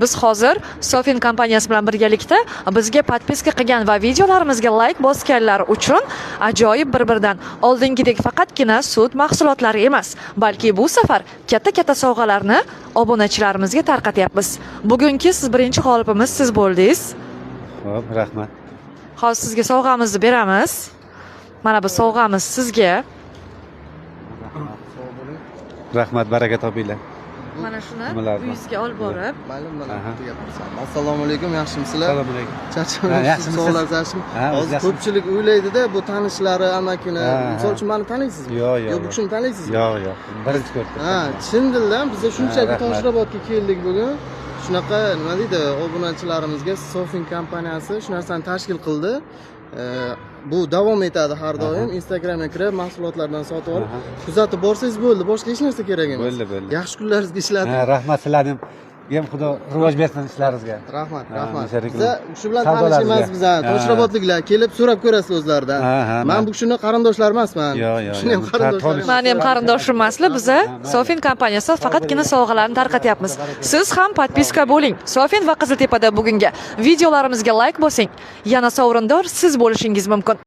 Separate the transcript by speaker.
Speaker 1: Biz hozir Sofin kompaniyasi bilan birgalikda bizga podpiska qilgan va videolarimizga like bosganlar uchun ajoyib bir-biridan oldingidek faqatgina sut mahsulotlari emas, balki bu safar katta-katta sovg'alarni obunachilarimizga tarqatyapmiz. Bugungi siz birinchi g'olibimiz siz bo'ldingiz.
Speaker 2: Xo'p, rahmat.
Speaker 1: Hozir sizga sovg'amizni beramiz. Mana bu sovg'amiz sizga.
Speaker 2: Rahmat, baraka topinglar.
Speaker 1: Mana shuni
Speaker 2: Nimalarni?
Speaker 1: uyingizga olib borib.
Speaker 3: Assalomu alaykum, yaxshimisizlar?
Speaker 2: Assalomu alaykum.
Speaker 3: Charchamaysiz,
Speaker 2: yaxshimisiz?
Speaker 3: savollar zarshim. Hozir ko'pchilik o'ylaydi-da, bu tanishlari, amakini. Misol uchun meni taniysizmi?
Speaker 2: Yo'q.
Speaker 3: Yo'q, bu kishini taniysizmi?
Speaker 2: Yo'q. Birinchi ko'rdim.
Speaker 3: Chin dildan biz shunchaki
Speaker 2: rahmat.
Speaker 3: Toshirobodga keldik bugun. Shunaqa, nima deydi, obunachilarimizga Sofin kompaniyasi shu narsani tashkil qildi. Bu davom etadi har doim. Instagramga kirib, mahsulotlardan sotib olib, kuzatib borsangiz bo'ldi. Boshqa hech narsa kerak emas.
Speaker 2: Bo'ldi.
Speaker 3: Yaxshi kunlaringizga ishlating.
Speaker 2: Rahmat sizlarning ham Xudo rivoj bersin ishlaringizga.
Speaker 3: Rahmat.
Speaker 2: Biz
Speaker 3: Shu bilan tanish emas biz. Toshirobodliklar kelib so'rab ko'rasiz o'zlaridan. Men bu kishini qarindoshlar emasman.
Speaker 2: Yo'q.
Speaker 3: Shuni ham qarindoshlar.
Speaker 1: Meni ham qarindoshim emaslar. Biz Sofin kompaniyasi faqatgina sovg'alarni tarqatyapmiz. Siz ham podpiska bo'ling. Sofin va Qiziltepada bugungi videolarimizga like bosing. Yana sovrindor siz bo'lishingiz mumkin.